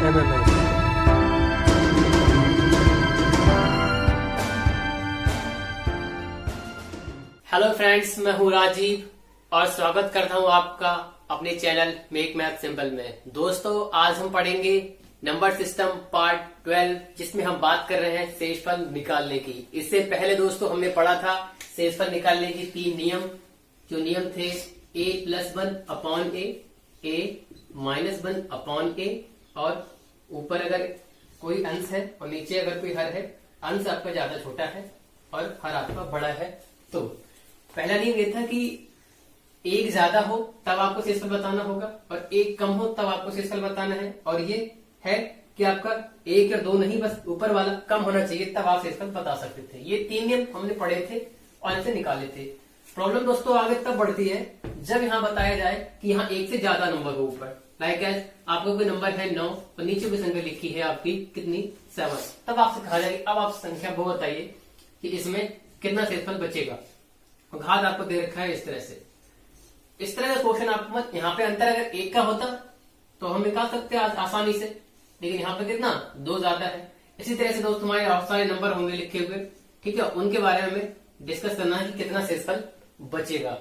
MMS। Hello friends, मैं हूँ राजीव और स्वागत करता हूँ आपका अपने चैनल मेक मैथ सिंपल में। दोस्तों, आज हम पढ़ेंगे नंबर सिस्टम पार्ट 12, जिसमें हम बात कर रहे हैं शेषफल निकालने की। इससे पहले दोस्तों हमने पढ़ा था शेषफल निकालने की 3 नियम। जो नियम थे a+1/a, a-1/a, और ऊपर अगर कोई अंश है और नीचे अगर कोई हर है, अंश आपका ज्यादा छोटा है और हर आपका बड़ा है। तो पहला नियम ये था कि एक ज्यादा हो तब आपको शेषफल बताना होगा और एक कम हो तब आपको शेषफल बताना है। और ये है कि आपका एक या दो नहीं, बस ऊपर वाला कम होना चाहिए, तब आप शेषफल बता सकते थे। ये 3 नियम हमने पढ़े थे और इनसे निकाले थे। प्रॉब्लम दोस्तों आगे तब बढ़ती है जब यहाँ बताया जाए कि यहाँ एक से ज्यादा नंबर हो ऊपर। लाइक एज आपका कोई नंबर है 9 और नीचे भी संख्या लिखी है आपकी कितनी 7, तब आपसे कहा जाएगी अब आप संख्या वो बताइए कि इसमें कितना शेषफल बचेगा। घात आपको दे रखा है इस तरह से। इस तरह का क्वेश्चन आपको मत, यहाँ पे अंतर अगर एक का होता तो हम निकाल सकते हैं आसानी से, लेकिन यहाँ पे कितना 2 ज्यादा है। इसी तरह से दोस्त तुम्हारे बहुत सारे नंबर होंगे लिखे हुए, ठीक है, उनके बारे में हमें डिस्कस करना है कि कितना शेषफल बचेगा।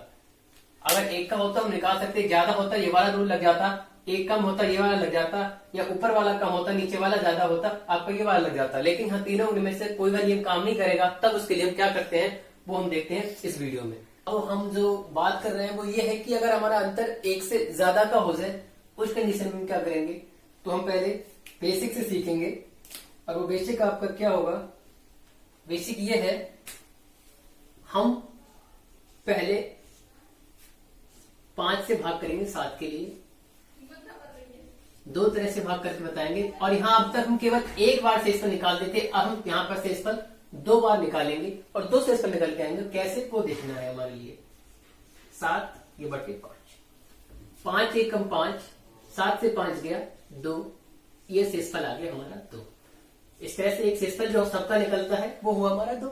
अगर एक का होता हम निकाल सकते, ज्यादा होता ये वाला रूल लग जाता, एक कम होता ये वाला लग जाता, या ऊपर वाला कम होता नीचे वाला ज्यादा होता, आपको ये वाला लग जाता। लेकिन हाँ, तीनों में से कोई नियम काम नहीं करेगा, तब उसके लिए हम क्या करते हैं वो हम देखते हैं इस वीडियो में। अब हम जो बात कर रहे हैं वो ये है कि अगर हमारा अंतर एक से ज्यादा का हो जाए, उस कंडीशन में क्या करेंगे, तो हम पहले बेसिक से सीखेंगे। और वो बेसिक आपका क्या होगा, बेसिक ये है, हम पहले 5 से भाग करेंगे 7 के लिए, 2 तरह से भाग करके बताएंगे। और यहाँ अब तक हम केवल एक बार शेषफल निकाल देते, अब हम यहाँ पर शेषफल 2 बार निकालेंगे और 2 शेषफल निकल के आएंगे। कैसे वो देखना है हमारे लिए। 7 ये बटे 5, 5 एकम 5, 7 से 5 गया 2, ये शेषफल आ गया हमारा 2। इस तरह से एक शेषफल जो सबका निकलता है वो हुआ हमारा 2।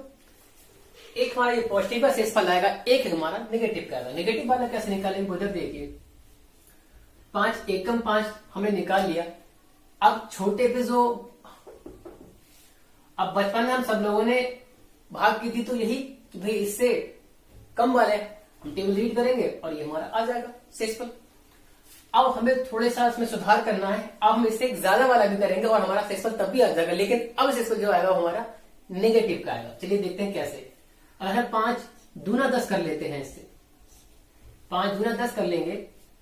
एक हमारा ये पॉजिटिव का शेषफल आएगा, एक हमारा नेगेटिव का आएगा। नेगेटिव वाला कैसे निकालेंगे उधर देखिए। 5 एकम 5 हमने निकाल लिया। अब छोटे पे जो, अब बचपन में हम सब लोगों ने भाग की थी तो यही कि भाई इससे कम वाले हम टेबल रीड करेंगे और ये हमारा आ जाएगा शेषफल। अब हमें थोड़े सा इसमें सुधार करना है। अब हम इससे एक ज्यादा वाला भी करेंगे और हमारा शेषफल तब भी आ जाएगा, लेकिन अब शेषफल जो आएगा हमारा नेगेटिव का आएगा। चलिए देखते हैं कैसे। अगर 5 दूना 10 कर लेते हैं, इससे 5 दूना 10 कर लेंगे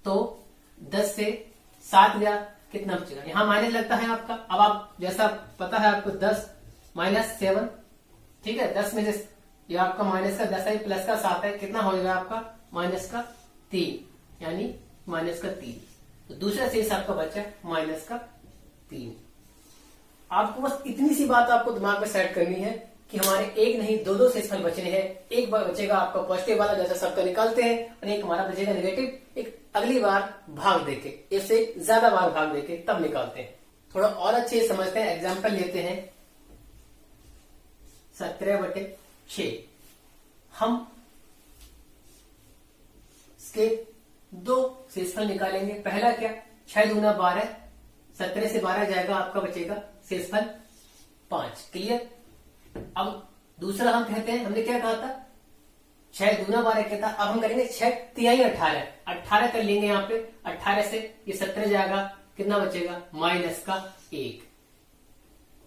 तो 10 से 7 गया, कितना बचेगा, यहां माइनस लगता है आपका। अब आप जैसा पता है आपको 10 -7, ठीक है, 10 में से ये आपका माइनस का 10 है, प्लस का 7 है, कितना हो जाएगा आपका -3, यानी -3। तो दूसरा शेष आपका बचा -3। आपको बस इतनी सी बात आपको दिमाग में सेट करनी है कि हमारे एक नहीं 2 शेषफल बचने हैं। एक बार बचेगा आपका पॉजिटिव वाला जैसा सबका निकालते हैं, और एक हमारा बचेगा नेगेटिव। एक अगली बार भाग देके, इससे ज्यादा बार भाग देके तब निकालते हैं। थोड़ा और अच्छे से समझते हैं, एग्जाम्पल लेते हैं। 17/6 हम इसके 2 शेषफल निकालेंगे। पहला क्या, 6 दूना 12, 17 से 12 जाएगा, आपका बचेगा शेषफल 5। क्लियर। अब दूसरा हम कहते हैं, हमने क्या कहा था, 6 दूना 12 कहता, अब हम करेंगे 6 तिहाई 18, 18 कर लेंगे यहाँ पे। 18 से ये 17 जाएगा, कितना बचेगा -1।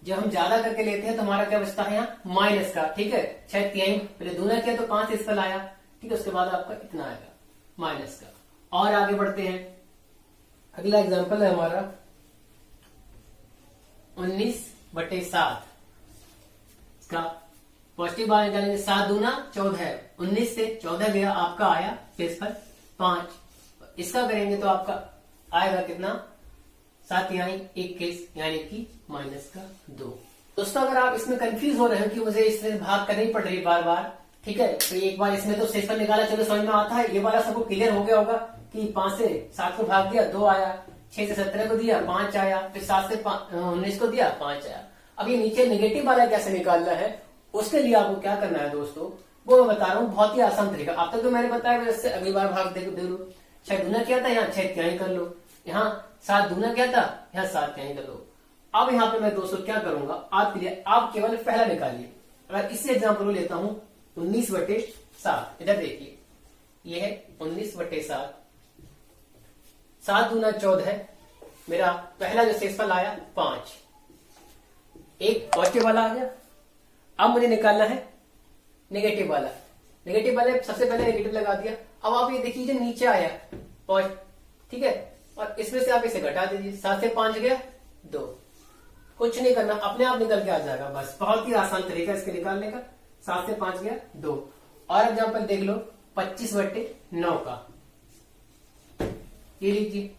जब हम ज्यादा करके लेते हैं तो हमारा क्या बचता है यहाँ माइनस का, ठीक है। 6 तिहाई पहले दूना किया तो 5 शेषफल आया, ठीक है, उसके बाद आपका इतना आएगा माइनस का। और आगे बढ़ते हैं। अगला एग्जांपल है हमारा 19/7। इसका पॉजिटिव बाहर निकालेंगे, 7 दूना 14, 19 से 14 गया, आपका आया शेषफल 5। इसका करेंगे तो आपका आएगा कितना 7 यानी 21, यानी कि -2। दोस्तों अगर आप इसमें कंफ्यूज हो रहे हो कि मुझे इसमें भाग करनी पड़ रही बार बार, ठीक है, तो एक बार इसमें तो शेषफल निकाला, चलो समझ में आता है। ये वाला सबको क्लियर हो गया होगा कि 5 से 7 को भाग दिया 2 आया, 6 से 17 को दिया 5 आया, फिर 7 से 19 को दिया 5 आया। अब ये नीचे नेगेटिव वाला कैसे निकालना है, उसके लिए आपको क्या करना है दोस्तों, वो मैं बता रहा हूँ। बहुत ही आसान तरीका, अब तक तो मैंने बताया, वैसे अगली बार भाग दे लो। 6 दूना क्या था, यहाँ 6 तिहाई कर लो, यहाँ 7 दूना क्या था, यहाँ 7 तिहाई कर लो। अब यहाँ पे मैं दोस्तों क्या करूंगा आपके लिए, आप केवल पहला निकालिए। अगर इससे एग्जाम्पल लेता हूं 19/7, इधर देखिए ये है 19/7, 7 दूना 14 है। मेरा पहला जो शेषफल आया 5, एक पॉजिटिव वाला आ गया। अब मुझे निकालना है नेगेटिव वाला। नेगेटिव वाले सबसे पहले नेगेटिव लगा दिया। अब आप ये देखिए जो नीचे आया ठीक है, और इसमें से आप इसे घटा दीजिए। 7 से 5 गया 2, कुछ नहीं करना, अपने आप निकल के आ जाएगा। बस बहुत ही आसान तरीका इसके निकालने का। 7 से 5 गया 2। और एग्जाम्पल देख लो 25/9 का, ये लीजिए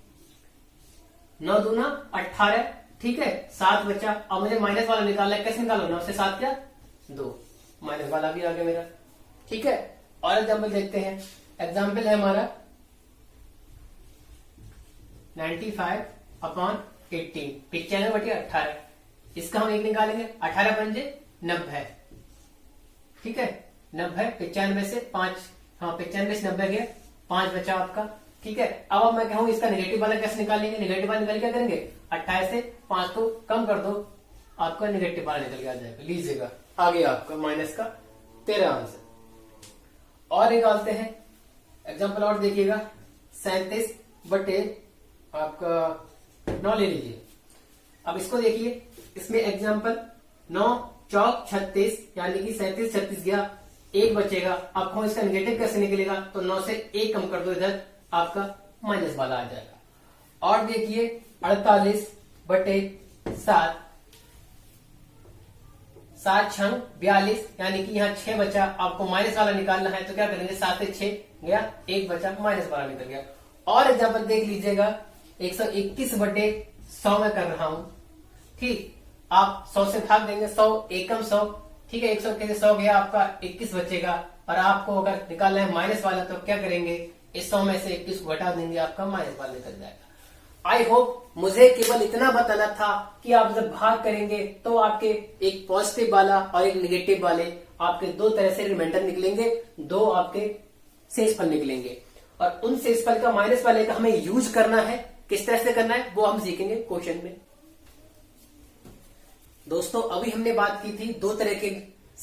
9 दूना 18, ठीक है, 7 बचा। अब मुझे माइनस वाला निकालना है, कैसे निकालो? 9 से 7 क्या 2, माइनस वाला भी आ गया मेरा, ठीक है। और एग्जाम्पल देखते हैं। एग्जाम्पल है हमारा 95/18, 95/18। इसका हम एक निकालेंगे, 18 पंजे 90, ठीक है, 90। 95 से 5, हाँ 95 से 90 गया, 5 बचा आपका, ठीक है। अब मैं कहूं इसका नेगेटिव वाला कैसे निकालेंगे? नेगेटिव वाला निकाल क्या करेंगे? 28 से 5 को कम कर दो, आपका नेगेटिव वाला निकल के आ जाएगा। लीजिएगा आ गया आपका माइनस का 13 आंसर। और निकालते हैं एग्जाम्पल और देखिएगा 37/9 ले लीजिए। अब इसको देखिए, इसमें एग्जाम्पल 9 चौक 36, यानी कि 37 36 गया, 1 बचेगा। अब कहूं इसका नेगेटिव कैसे निकलेगा? तो 9 से 1 कम कर दो, इधर आपका माइनस वाला आ जाएगा। और देखिए 48/7, 7 छंग 42, यानी कि यहाँ 6 बचा। आपको माइनस वाला निकालना है तो क्या करेंगे? 7 से 6 गया, 1 बचा, माइनस वाला निकल गया। और एग्जाम्पल देख लीजिएगा 121/100 में कर रहा हूं, ठीक। आप 100 से भाग देंगे, 100 एकम 100, ठीक है, 100 के 100 गया, आपका 21 बचेगा। और आपको अगर निकालना है माइनस वाला तो क्या करेंगे? इस 100 में से 21 को घटा देंगे, आपका माइनस वाला निकल जाएगा। आई होप मुझे केवल इतना बताना था कि आप जब भाग करेंगे तो आपके एक पॉजिटिव वाला और एक नेगेटिव वाले आपके दो तरह से रिमाइंडर निकलेंगे, दो आपके शेषफल निकलेंगे। और उन शेषफल का माइनस वाले का हमें यूज करना है, किस तरह से करना है वो हम सीखेंगे क्वेश्चन में। दोस्तों अभी हमने बात की थी दो तरह के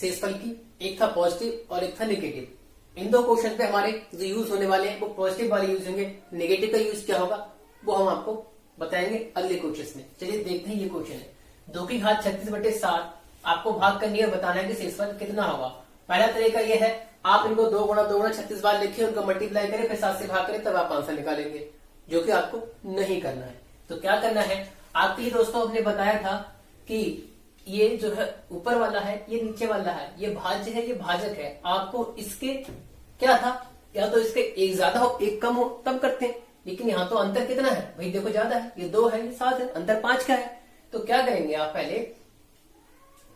शेषफल की, एक था पॉजिटिव और एक था नेगेटिव। इन दो क्वेश्चन पे हमारे जो यूज होने वाले हैं वो पॉजिटिव वाले यूज होंगे। नेगेटिव का यूज क्या होगा वो हम आपको बताएंगे अगले क्वेश्चन में। चलिए देखते हैं ये क्वेश्चन है। 2 की घात 36/7 आपको भाग करनी है और बताना है कि शेषफल कितना होगा। पहला तरीका ये है, आप इनको 2 गुणा 36 बार लिखिए, उनको मल्टीप्लाई करें, फिर 7 से भाग करें, तब आप आंसर निकालेंगे, जो कि आपको नहीं करना है। तो क्या करना है, आपके दोस्तों हमने बताया था कि ये जो है ऊपर वाला है, ये नीचे वाला है, ये भाज्य है, ये भाजक है। आपको इसके क्या था, या तो इसके एक ज्यादा हो एक कम हो तब करते हैं, लेकिन यहाँ तो अंतर कितना है भाई, देखो ज्यादा है, ये 2 है, ये 7 है, अंतर 5 का है। तो क्या करेंगे आप, पहले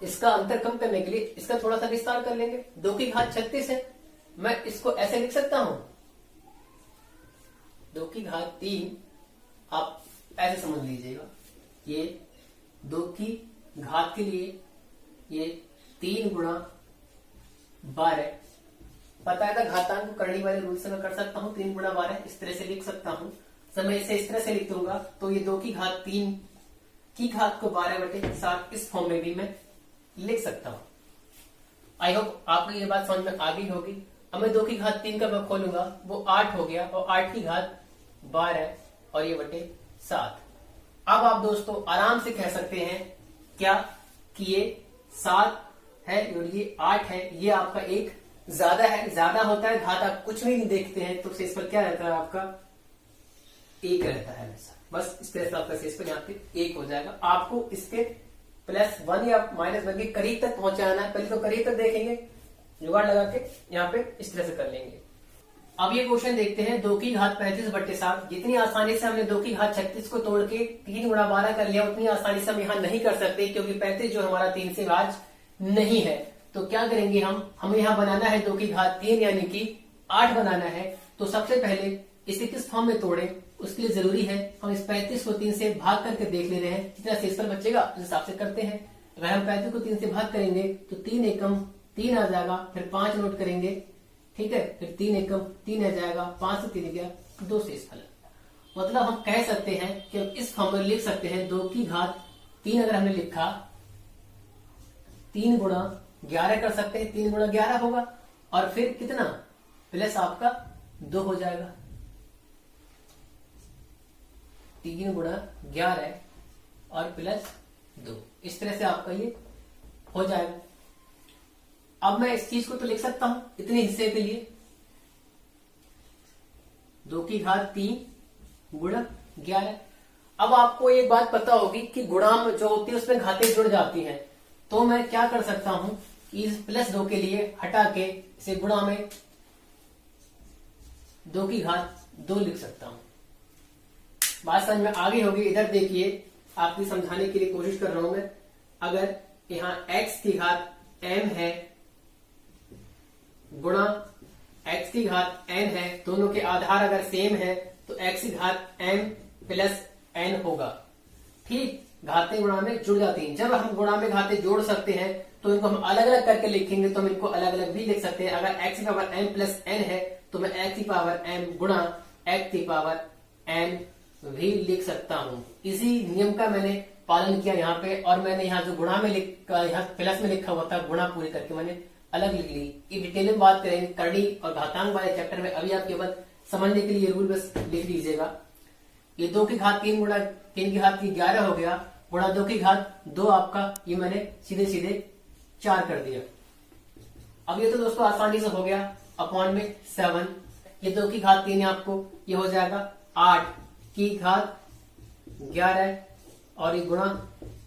इसका अंतर कम करने के लिए इसका थोड़ा सा विस्तार कर लेंगे। 2 की घात 36 है, मैं इसको ऐसे लिख सकता हूं 2 की घात 3, आप ऐसे समझ लीजिएगा। ये 2 की घात के लिए ये 3 गुणा 12, पता है था घातांक करने वाले रूल से मैं कर सकता हूं, 3 गुणा 12 इस तरह से लिख सकता हूं। जब मैं इसे इस तरह से लिख दूंगा तो ये 2 की घात 3 की घात को 12/7 इस फॉर्म में भी मैं लिख सकता हूं। आई होप आपको ये बात समझ में आ गई होगी। अब मैं 2 की घात 3 का मैं खोलूंगा, वो 8 हो गया, और 8 की घात 12 और ये बटे 7। अब आप दोस्तों आराम से कह सकते हैं क्या कि ये 7 है और ये 8 है, ये आपका एक ज्यादा है। ज्यादा होता है, घात आप कुछ भी नहीं देखते हैं तो शेषफल क्या रहता है आपका 1 रहता है हमेशा। बस इस तरह से आपका शेषफल यहाँ पे 1 हो जाएगा। आपको इसके +1 या -1 के करीब तक पहुंचाना है। पहले तो करीब तक देखेंगे, जुगाड़ लगा के यहाँ पे इस तरह से कर लेंगे। अब ये क्वेश्चन देखते हैं 2 की घात 35/7। जितनी आसानी से हमने 2 की घात 36 को तोड़ के 3 गुणा 12 कर लिया, उतनी आसानी से हम यहाँ नहीं कर सकते, क्योंकि 35 जो हमारा 3 से भाज्य नहीं है। तो क्या करेंगे हमें यहाँ बनाना है 2 की घात 3 यानी कि 8 बनाना है। तो सबसे पहले इसे किस फॉर्म में तोड़े, उसके लिए जरूरी है हम इस 35 को 3 से भाग करके देख ले रहे हैं कितना शेषफल बचेगा, उस हिसाब से करते हैं। अगर हम 35 को 3 से भाग करेंगे तो 3 एकम 3 आ जाएगा, फिर 5 नोट करेंगे, ठीक है, फिर 3 एकम 3 आ जाएगा, 5 से 3 गया 2 शेषफल। मतलब हम कह सकते हैं कि इस फॉर्म में लिख सकते हैं 2 की घात 3 अगर हमने लिखा, 3 गुणा 11 कर सकते हैं, 3 गुणा 11 होगा और फिर कितना प्लस आपका 2 हो जाएगा। 3 गुणा 11 और प्लस 2, इस तरह से आपका ये हो जाएगा। अब मैं इस चीज को तो लिख सकता हूं इतने हिस्से के लिए 2 की घात 3 गुणा 11। अब आपको एक बात पता होगी कि गुणा जो होती है उसमें घातें जुड़ जाती हैं, तो मैं क्या कर सकता हूं कि इस प्लस 2 के लिए हटा के इसे गुणा में 2 की घात 2 लिख सकता हूं। बात समझ में आगे होगी। इधर देखिए, आपकी समझाने के लिए कोशिश कर रहा हूं मैं। अगर यहां x की घात m है गुणा x की घात n है, दोनों के आधार अगर सेम है तो x की घात m प्लस n होगा। ठीक, घातें गुणा में जुड़ जाती हैं। जब हम गुणा में घातें जोड़ सकते हैं तो इनको हम अलग अलग करके लिखेंगे, तो हम इनको अलग अलग भी लिख सकते हैं। अगर x की पावर m प्लस n है तो मैं x की पावर m गुणा x की पावर n भी लिख सकता हूं। इसी नियम का मैंने पालन किया यहाँ पे, और मैंने यहाँ जो गुणा में यहाँ प्लस में लिखा हुआ था गुणा पूरी करके मैंने अलग लिख ली। ये डिटेल में बात करेंगे करड़ी और घातांक वाले चैप्टर में। अभी आप केवल समझने के लिए रूल बस लिख लीजिएगा। ये 2 की घात 3 गुणा 3 की घात 11 हो गया, गुणा 2 की घात 2 आपका, ये मैंने सीधे सीधे 4 कर दिया। अब ये तो दोस्तों आसानी से हो गया, अपॉन में 7, ये 2 की घात 3 आपको ये हो जाएगा 8 की घात 11 और ये गुणा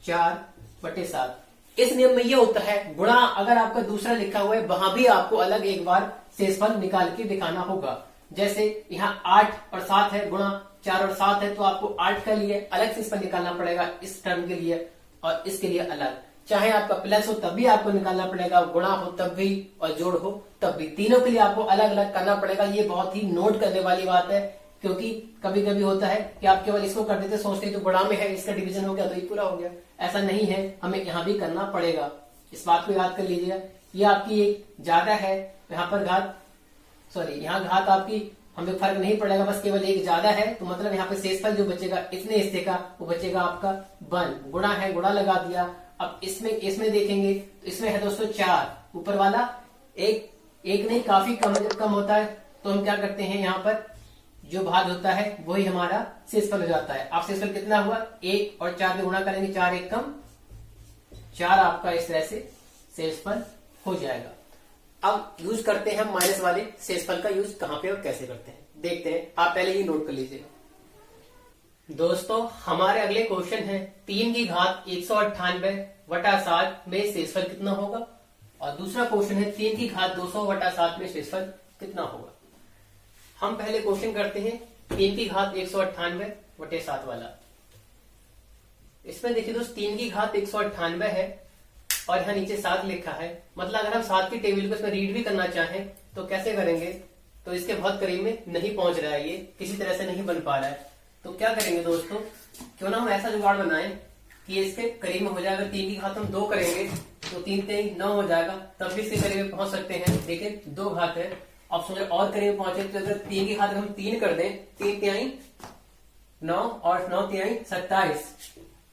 4/7। इस नियम में ये होता है, गुणा अगर आपका दूसरा लिखा हुआ है वहां भी आपको अलग एक बार शेषफल निकाल के दिखाना होगा। जैसे यहाँ 8 और 7 है, गुणा 4 और 7 है, तो आपको 8 के लिए अलग शेषफल निकालना पड़ेगा इस टर्म के लिए, और इसके लिए अलग। चाहे आपका प्लस हो तब भी आपको निकालना पड़ेगा, गुणा हो तब भी और जोड़ हो तब भी, तीनों के लिए आपको अलग अलग करना पड़ेगा। ये बहुत ही नोट करने वाली बात है, क्योंकि कभी कभी होता है कि आप केवल इसको कर देते, सोचते तो गुणा में है, इसका डिवीजन हो गया तो ये पूरा हो गया। ऐसा नहीं है, हमें यहाँ भी करना पड़ेगा। इस बात को याद कर लीजिएगा। ये आपकी एक ज्यादा है, यहाँ पर घात यहाँ घात आपकी हमें फर्क नहीं पड़ेगा, बस केवल एक ज्यादा है, तो मतलब यहाँ पे शेषफल जो बचेगा इतने हिस्से का वो बचेगा आपका 1। गुणा है, गुणा लगा दिया। अब इसमें देखेंगे तो इसमें है दोस्तों 4, ऊपर वाला एक नहीं काफी कम होता है, तो हम क्या करते हैं यहाँ पर जो भाग होता है वही हमारा शेषफल हो जाता है। अब शेषफल कितना हुआ, 1 और 4 में गुणा करेंगे, 4 1 कम 4 आपका इस तरह से शेषफल हो जाएगा। अब यूज करते हैं माइनस वाले शेषफल का यूज कहां पे और कैसे करते हैं, देखते हैं। आप पहले ही नोट कर लीजिएगा। दोस्तों हमारे अगले क्वेश्चन है 3 की घात 198/7 में शेषफल कितना होगा, और दूसरा क्वेश्चन है 3 की घात 200/7 में शेषफल कितना होगा। हम पहले क्वेश्चन करते हैं 3 की घात 198/7 वाला। इसमें देखिए दोस्त 3 की घात 198 है और यहाँ नीचे 7 लिखा है, मतलब अगर हम 7 की टेबल को इसमें रीड भी करना चाहें तो कैसे करेंगे, तो इसके बहुत करीब में नहीं पहुंच रहा है, ये किसी तरह से नहीं बन पा रहा है। तो क्या करेंगे दोस्तों, क्यों ना हम ऐसा जुगाड़ बनाएं कि इसके करीब में हो जाएगा। 3 की घात हम 2 करेंगे तो 3 3 9 हो जाएगा, तब भी इसके करीब में पहुंच सकते हैं। देखिए 2 घात है, अब सोचे और करीब पहुंचे तो अगर 3 की घात हम 3 कर दें, 3 तिहाई 9 और 9 तिहाई 27,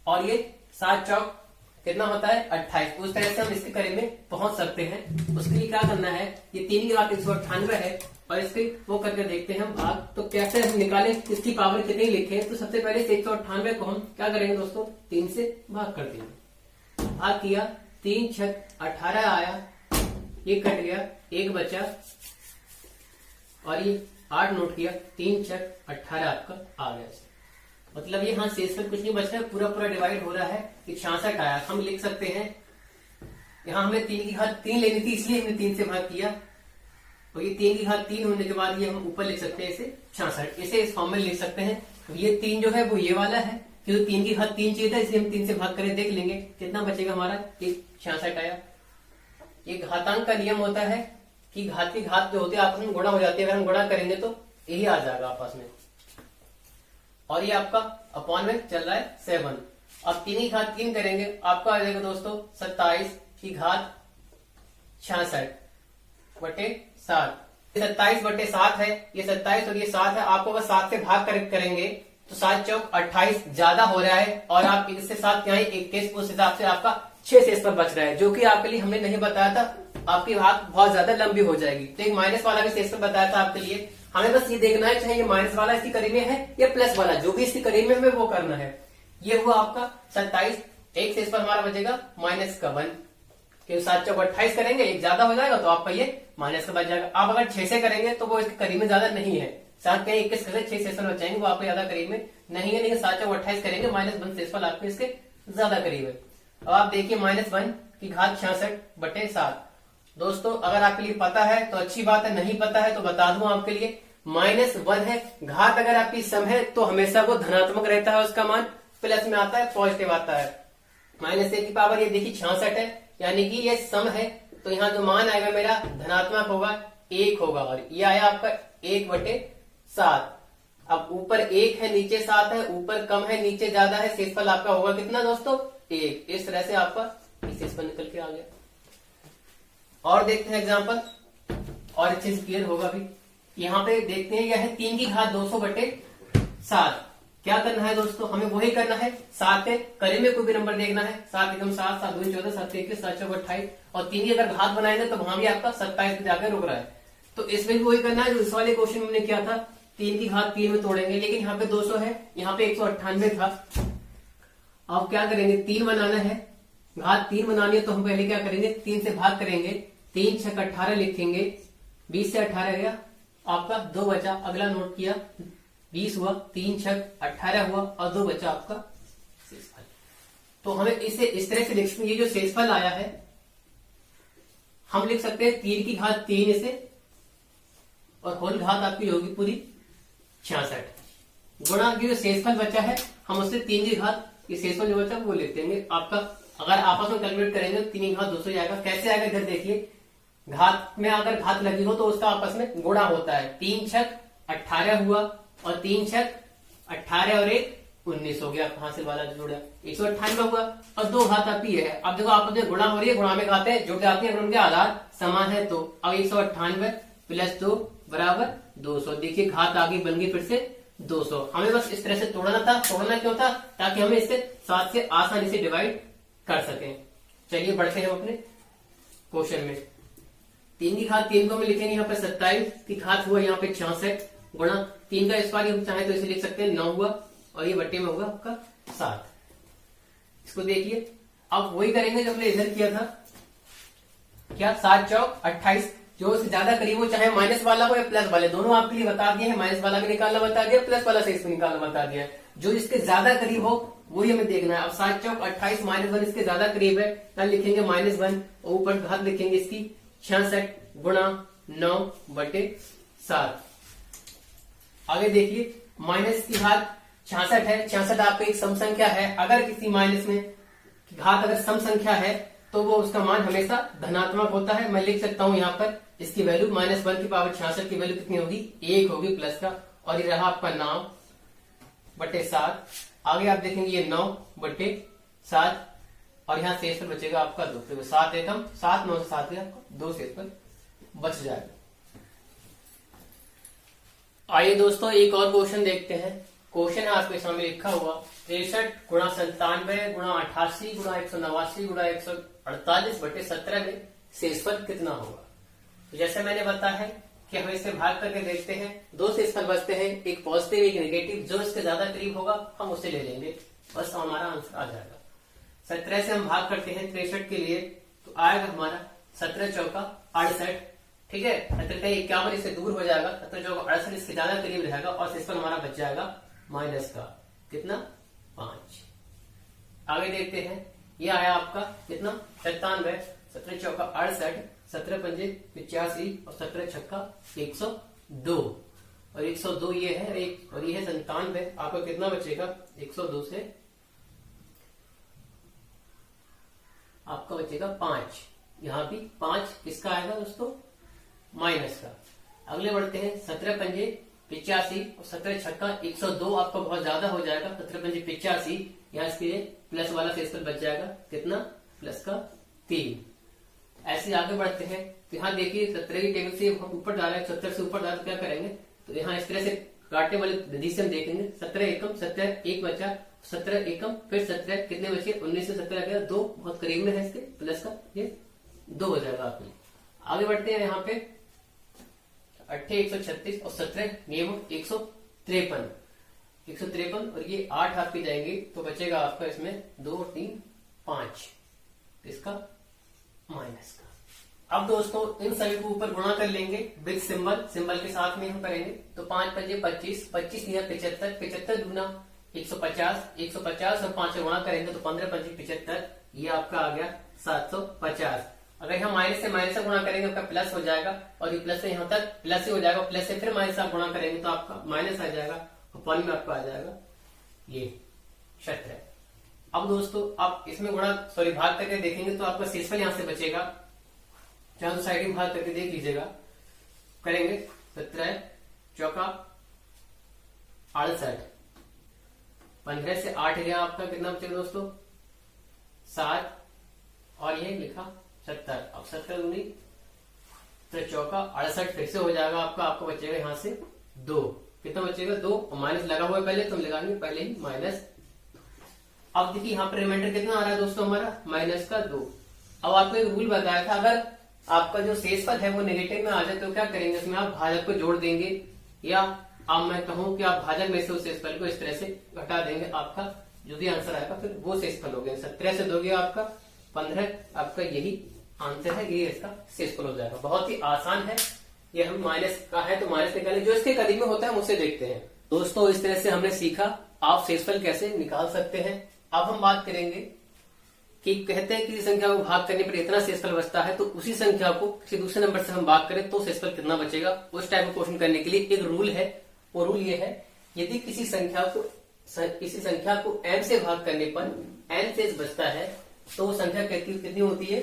और ये 7 चौक कितना होता है 28। उस तरह से हम इसके करीब में पहुंच सकते हैं। उसके लिए क्या करना है, ये 3 की घात 198 है और इसके वो करके देखते हैं हम भाग, तो कैसे हम निकाले, इसकी पावर कितनी लिखे। तो सबसे पहले 198 को हम क्या करेंगे दोस्तों, 3 से भाग कर देंगे। भाग किया, 3 छक 18 आया, ये कट गया, 1 बचा, और ये 8 नोट किया, 3 छक 18 आपका आ गया। मतलब ये हाँ शेषफल कुछ नहीं बच रहा है, पूरा पूरा डिवाइड हो रहा है, कि 66 आया। हम लिख सकते हैं, यहाँ हमें 3 की घात 3 लेनी थी इसलिए हमने 3 से भाग किया, और ये 3 की घात 3 होने के बाद ये हम ऊपर लिख सकते हैं इसे 66, इसे इस फॉर्म में लिख सकते हैं। ये 3 जो है वो ये वाला है, क्योंकि 3 की घात 3 चाहिए था, इसलिए हम 3 से भाग करें, देख लेंगे कितना बचेगा हमारा, ये 66 आया। ये घातांक का नियम होता है कि घात की घात जो होती है आपस में गुणा हो जाती है, अगर हम गुणा करेंगे तो यही आ जाएगा आपस में, और ये आपका अपॉन में चल रहा है 7। अब 3 की घात 3 करेंगे, आपका आ जाएगा दोस्तों 27 की घात 66/7। 27/7 है, ये 27 और ये 7 है, आपको बस 7 से भाग करेंगे तो 7 चौक 28 ज्यादा हो रहा है और आप इसके साथ क्या है 21, उस हिसाब से आपका 6 शेषफल बच रहा है, जो कि आपके लिए हमने नहीं बताया था, आपकी बात बहुत ज्यादा लंबी हो जाएगी। तो एक माइनस वाला भी शेषफल बताया था आपके लिए, हमें बस ये देखना है चाहे ये माइनस वाला इसकी करीब में है या प्लस वाला, जो भी इसकी करीब में हमें वो करना है। ये हुआ आपका 27, एक शेषफल हमारा बचेगा माइनस का 1, क्योंकि 7 चौक 28 करेंगे, एक ज्यादा हो जाएगा तो आपका ये माइनस का बच जाएगा। आप अगर 6 से करेंगे तो वो इसके करीब में ज्यादा नहीं है, 7 के 21 से 6 शेषफल बच जाएंगे, वो आपको ज्यादा करीब में नहीं है, लेकिन 7 चौक 28 करेंगे -1 शेषफल आपके इसके ज्यादा करीब है। अब आप देखिए -1 की घात 66/7। दोस्तों अगर आपके लिए पता है तो अच्छी बात है, नहीं पता है तो बता दूं आपके लिए, -1 है, घात अगर आपकी सम है तो हमेशा वो धनात्मक रहता है, उसका मान प्लस में आता है, पॉजिटिव आता है। -1 की पावर ये देखिए 66 है, यानी कि ये सम है, तो यहाँ जो मान आएगा मेरा धनात्मक होगा, 1 होगा, और ये आया आपका 1/7। अब ऊपर 1 है, नीचे 7 है, ऊपर कम है, नीचे ज्यादा है, शेषफल आपका होगा कितना दोस्तों 1। इस तरह से आपका शेषफल निकल के आ गया। और देखते हैं एग्जाम्पल, और अच्छे से क्लियर होगा भी। यहाँ पे देखते हैं यह है 3 की घात 200/7। क्या करना है दोस्तों, हमें वही करना है, 7 है, करीब में कोई भी नंबर देखना है, 7 एकम 7, 7 दूनी 14, 7 21, 7 चौक 28, और 3 की अगर घात बनाएंगे तो वहां भी आपका 27 पे जाकर रुक रहा है। तो इसमें भी वही करना है जो इस वाले क्वेश्चन में हमने किया था, 3 की घात 3 में तोड़ेंगे, लेकिन यहाँ पे 200 है, यहाँ पे 198 था। अब क्या करेंगे, 3 बनाना है, घात 3 बनानी है, तो हम पहले क्या करेंगे 3 से भाग करेंगे, 3 छक 18 लिखेंगे, 20 से 18 गया आपका 2 बचा, अगला नोट किया 20 हुआ, 3 छक 18 हुआ और 2 बचा आपका शेषफल। तो हमें इसे इस तरह से लिख सकते हैं, ये जो शेषफल आया है हम लिख सकते हैं 3 की घात 3 इसे, और होल घात आपकी होगी पूरी 66 गुणा की जो शेषफल बचा है हम उससे 3 की घात, ये शेषफल जो बचा वो लेते हैं आपका। अगर आपस में कैलकुलेट करेंगे तो 3 की घात 200 आएगा। कैसे आएगा इधर देखिए, घात में अगर घात लगी हो तो उसका आपस में गुणा होता है, 3 छक 18 हुआ और 3 छक 18 और 1 19 हो गया, हासिल वाला जोड़ा 198 हुआ, और 2 घात आपकी है। अब देखो आपस में गुणा हो रही है, गुणा में घाते जुड़ जाती है अगर उनके आधार समान है तो। अब 198 + 2 बराबर 200। देखिए घात आगे बन गई फिर से 200। हमें बस इस तरह से तोड़ना था। तोड़ना क्यों था, ताकि हमें इससे 7 से आसानी से डिवाइड कर सकें। चलिए बढ़ते हैं अपने क्वेश्चन में। 3 की घात 3 को हम लिखेंगे यहाँ पे 27 की घात हुआ यहाँ पे 66 गुणा 3 का स्क्वायर हम चाहे तो इसे लिख सकते हैं 9 हुआ, और ये बट्टे में होगा आपका 7। इसको देखिए अब वही करेंगे जो हमने इधर किया था, क्या 7 चौक 28, जो उससे ज्यादा करीब हो, चाहे माइनस वाला हो या प्लस वाले, दोनों आपके लिए बता दिए हैं। माइनस वाला भी निकालना बता दिया, प्लस वाला से इसको निकालना बता दिया। जो इसके ज्यादा करीब हो वही हमें देखना है। अब 7 चौक 28 -1 इसके ज्यादा करीब है, यहाँ लिखेंगे -1 और ऊपर घात लिखेंगे इसकी 66 गुणा 9/7। आगे देखिए माइनस की घात 66 है, 66 आपका एक सम संख्या है। अगर किसी माइनस में घात अगर सम संख्या है तो वो उसका मान हमेशा धनात्मक होता है। मैं लिख सकता हूं यहाँ पर इसकी वैल्यू -1 की पावर 66 की वैल्यू कितनी होगी, 1 होगी प्लस का, और ये रहा आपका 9/7। आगे आप देखेंगे ये 9/7 और यहाँ शेषफल बचेगा आपका 2। तो 7 एकम 7 9 से 7 गया, 2 शेषफल बच जाएगा। आइए दोस्तों एक और क्वेश्चन देखते हैं। क्वेश्चन है आपके सामने लिखा हुआ 63 गुणा 97 गुणा 88 गुणा 189 गुणा 148/17 में शेषफल कितना होगा। तो जैसे मैंने बताया है कि हम इसे भाग करके देखते हैं, 2 शेषफल बचते हैं, एक पॉजिटिव एक नेगेटिव, जो इसके ज्यादा करीब होगा हम उसे ले लेंगे, बस हमारा आंसर आ जाएगा। 17 से हम भाग करते हैं 63 के लिए, तो आएगा हमारा 17 चौका 68, ठीक है। 51 इससे दूर हो जाएगा, 17 चौका 68 इसके ज्यादा करीब रहेगा, और शेषफल हमारा बच जाएगा माइनस का कितना 5। आगे देखते हैं, ये आया आपका कितना 97, 17 चौका 68, 17 पंजे 85 और 17 छक्का 102, और 102 ये है एक, और ये है 97। आपको कितना बचेगा, 102 से आपका बचेगा 5। यहाँ भी 5 किसका आएगा दोस्तों, माइनस का। अगले बढ़ते हैं, 17 पंजे 85 और 17 छक्का 102 आपका बहुत ज्यादा हो जाएगा, 17 पंजे 85, यहाँ इसके लिए प्लस वाला शेषफल बच जाएगा कितना, प्लस का 3। ऐसे आगे बढ़ते हैं, तो यहाँ देखिए 17 की टेबल से हम ऊपर जा रहे हैं, 70 से ऊपर जा रहे हैं, तो क्या करेंगे, तो यहाँ इस तरह से काटने वाले विधि से हम देखेंगे। 17 एकम 17 एक बचा, 17 एकम फिर 17 कितने बचे, 19 से 17 गया 2, बहुत करीब में है इसके प्लस का, ये 2 हो जाएगा आपके। आगे बढ़ते हैं यहाँ पे 8 136 और 17 ये 153 153 और ये 8 आपके जाएंगे तो बचेगा आपका इसमें 2 3 5 इसका माइनस का। अब दोस्तों इन सभी को ऊपर गुणा कर लेंगे विद सिंबल के साथ में हम करेंगे तो 5 5 25 25 या 75 75 गुना 150 150 और 5 से गुणा करेंगे तो 15 5 75 ये आपका आ गया 750। अगर हम माइनस से गुणा करेंगे आपका प्लस हो जाएगा और ये प्लस से यहाँ तक प्लस ही हो जाएगा, प्लस से फिर माइनस आप गुणा करेंगे तो आपका माइनस आ जाएगा और पॉइंट में आपका आ जाएगा ये 17। अब दोस्तों आप इसमें भाग करके देखेंगे तो आपका शेषफल यहां से बचेगा, चाहे तो साइड में भाग करके देख लीजिएगा। करेंगे 17 चौका 68, 15 से 8 गया आपका कितना बचेगा दोस्तों 7 और ये लिखा 70। अब 70 दूनी तो चौका 68 फिर से हो जाएगा आपको बचेगा यहाँ से 2, कितना बचेगा 2 और माइनस लगा हुआ है पहले तो हम लगाएंगे पहले ही माइनस। अब देखिए यहाँ पर रिमाइंडर कितना आ रहा है दोस्तों हमारा माइनस का 2। अब आपको एक रूल बताया था, अगर आपका जो शेषफल है वो नेगेटिव में आ जाए तो क्या करेंगे, उसमें आप भाजक को जोड़ देंगे या अब मैं कहूं कि आप भाजक में से उस शेषफल को इस तरह से घटा देंगे, आपका जो भी आंसर आएगा फिर वो शेषफल हो गया। 17 से दोगे आपका 15, आपका यही आंसर है, ये इसका शेषफल हो जाएगा। बहुत ही आसान है, ये हम माइनस का है तो माइनस निकालें, जो इसके करीब में होता है हम उसे देखते हैं। दोस्तों इस तरह से हमने सीखा आप शेषफल कैसे निकाल सकते हैं। अब हम बात करेंगे कि कहते हैं किसी संख्या को भाग करने पर इतना शेषफल बचता है, तो उसी संख्या को किसी दूसरे नंबर से हम भाग करें तो शेषफल कितना बचेगा, उस टाइप का क्वेश्चन करने के लिए एक रूल है। वो रूल ये है, यदि किसी संख्या को m से भाग करने पर n शेष बचता है तो वो संख्या कितनी होती है,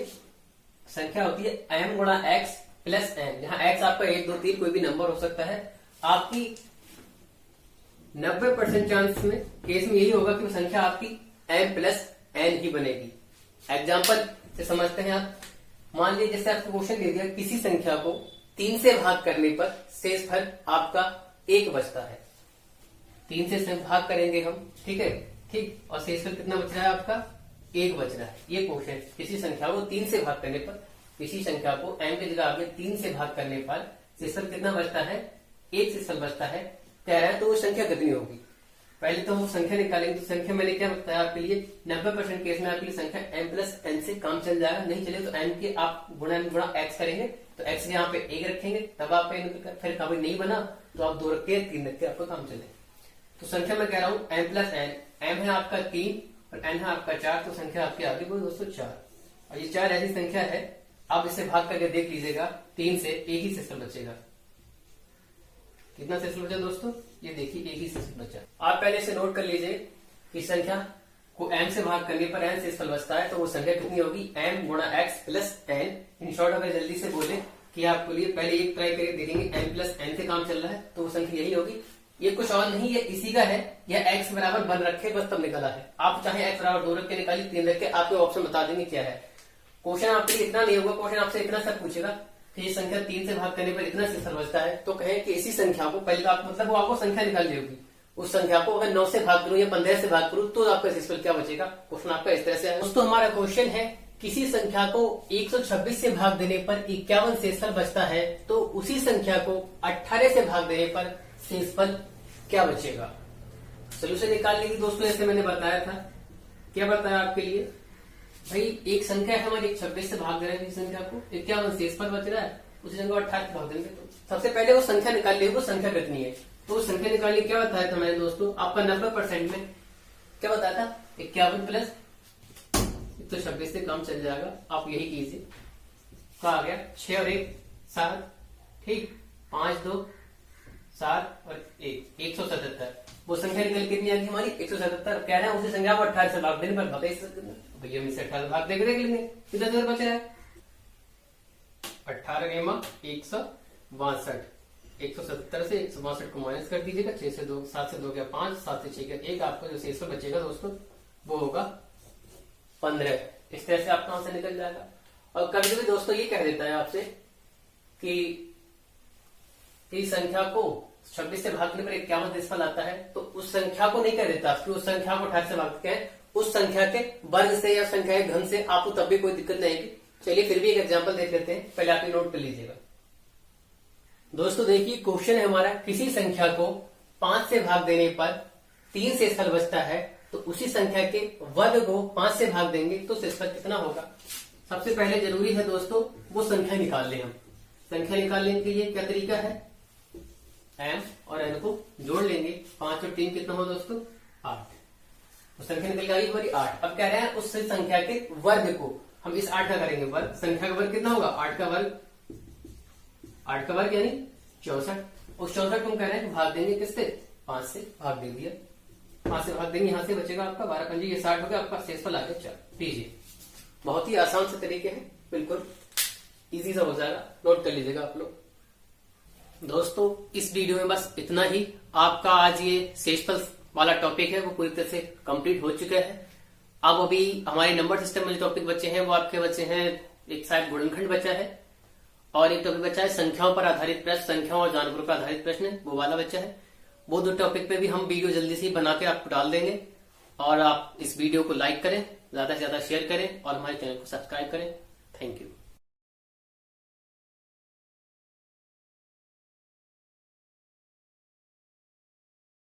संख्या होती है m गुणा x प्लस n, जहां x आपका 1 2 3 कोई भी नंबर हो सकता है। आपकी 90% चांस में केस में यही होगा कि वो संख्या आपकी m प्लस n ही बनेगी। एग्जाम्पल से समझते हैं आप, मान लीजिए जैसे आपको क्वेश्चन दे दिया किसी संख्या को 3 से भाग करने पर शेषफल आपका 1 बचता है, 3 से भाग करेंगे हम, ठीक है, ठीक, और शेषफल कितना बच रहा है आपका 1 बच रहा है। ये क्वेश्चन किसी संख्या को 3 से भाग करने पर, किसी संख्या को m की जगह आगे 3 से भाग करने पर शेषफल कितना बचता है 1 शेषफल बचता है, कह रहा है तो वो संख्या कितनी होगी। पहले तो हम संख्या निकालेंगे, तो संख्या मैंने क्या बताया आपके लिए 90% केस में आपके लिए संख्या m प्लस n से काम चल जाएगा, नहीं चले तो m के आप गुणा x करेंगे तो x यहाँ पे 1 रखेंगे, तब आपका फिर कभी नहीं बना तो आप 2 रख के 3 रख के आपका काम चले। तो संख्या मैं कह रहा हूँ m प्लस n, m है आपका 3 और n है आपका 4, तो संख्या आपकी आगे बोली दोस्तों 4। और ये 4 ऐसी संख्या है, आप इसे भाग करके देख लीजिएगा 3 से एक ही शेषफल बचेगा। कितना शेषफल बचा दोस्तों, ये देखिए एक ही शेषफल बचा। आप पहले से नोट कर लीजिए कि संख्या को m से भाग करने पर n शेषफल बचता है तो वो संख्या कितनी होगी m गुणा x plus n। In short अगर जल्दी से बोले कि आपके लिए पहले एक ट्राई करके देखेंगे m प्लस n से काम चल रहा है तो वो संख्या यही होगी। ये कुछ और नहीं है, इसी का है, यह x बराबर 1 रखे बस तब निकला है। आप चाहे x बराबर 2 रख के निकालिए, 3 रख के, आपके ऑप्शन बता देंगे क्या है। क्वेश्चन आपके लिए इतना नहीं होगा, क्वेश्चन आपसे इतना सब पूछेगा कि ये संख्या 3 से भाग करने पर इतना शेषफल बचता है, तो कहें कि इसी संख्या को पहले तो आप मतलब वो आपको संख्या निकालनी होगी, उस संख्या को अगर 9 से भाग करूं या 15 से भाग करूं तो आपका शेषफल क्या बचेगा। क्वेश्चन आपका इस तरह से है। दोस्तों हमारा क्वेश्चन है किसी संख्या को 126 से भाग देने पर 51 शेषफल बचता है, तो उसी संख्या को 18 से भाग देने पर शेषफल क्या बचेगा। सोल्यूशन निकालने की दोस्तों जैसे मैंने बताया था, क्या बताया आपके लिए, भाई एक संख्या है हमारी 126 से भाग दे रहे हैं किसी संख्या को, 51 शेषफल बच रहा है, उसी संख्या को 18 से भाग देंगे तो सबसे पहले वो संख्या निकाल ली, वो संख्या कितनी है। तो संख्या निकालने क्या बताया था मैंने दोस्तों, आपका 90% में क्या बताया था 51 प्लस 126 से काम चल जाएगा। आप यही कीजिए, क्या आ गया 6 और 1 7, ठीक, 5 2 7 और 1 177। वो संख्या निकल कितनी आ गई हमारी 177। कह रहे हैं उसी संख्या को 18 से भाग देने पर बता भैया हम इसे 18 भाग देकर देख लेंगे कितना देर बच रहा है। 18 गेमा 162, 170 से 162 को माइनस कर दीजिएगा, 6 से 2 7 से 2 गया 5, 7 से 6 गया 1, आपका जो शेषफल बचेगा दोस्तों वो होगा 15। इस तरह से आपका आंसर निकल जाएगा। और कभी कभी दोस्तों ये कह देता है आपसे कि संख्या को 26 से भागने पर 51 देशफल आता है, तो उस संख्या को नहीं कह देता, फिर उस संख्या को 28 से भागते हैं, उस संख्या के वर्ग से या संख्या के घन से, आपको तब भी कोई दिक्कत नहीं आएगी। चलिए फिर भी एक एग्जांपल देख लेते हैं, पहले आप ये नोट कर लीजिएगा। दोस्तों देखिए क्वेश्चन है हमारा, किसी संख्या को 5 से भाग देने पर 3 शेषफल बचता है, तो उसी संख्या के वर्ग को 5 से भाग देंगे तो शेषफल कितना होगा। सबसे पहले जरूरी है दोस्तों वो संख्या निकाल लें। हम संख्या निकालने के लिए क्या तरीका है, m और n को जोड़ लेंगे। 5 और 3 कितना हो दोस्तों 8, तो संख्या निकल गई हमारी 8। अब कह रहे हैं उस संख्या के वर्ग को हम इस 8 का करेंगे वर्ग। संख्या का वर्ग कितना होगा 8 का वर्ग, 8 का वर्ग यानी 64। उस 64 को हम कह रहे हैं भाग देंगे किससे 5 से, भाग दे दिया, 5 से भाग देंगे, यहां से बचेगा आपका 12 पंजी ये 60 हो गया, आपका शेषफल आ गया 4। लीजिए बहुत ही आसान से तरीके हैं, बिल्कुल इजी सा हो जाएगा, नोट कर लीजिएगा आप लोग। दोस्तों इस वीडियो में बस इतना ही। आपका आज ये शेषफल वाला टॉपिक है वो पूरी तरह से कंप्लीट हो चुका है। अब अभी हमारे नंबर सिस्टम में जो टॉपिक बचे हैं वो आपके बचे हैं, एक शायद गुणनखंड बचा है और एक टॉपिक बचा है संख्याओं पर आधारित प्रश्न, संख्याओं और जानवरों पर आधारित प्रश्न वो वाला बचा है। वो 2 टॉपिक पे भी हम वीडियो जल्दी से बना के आपको डाल देंगे। और आप इस वीडियो को लाइक करें, ज्यादा से ज्यादा शेयर करें और हमारे चैनल को सब्सक्राइब करें। Thank you.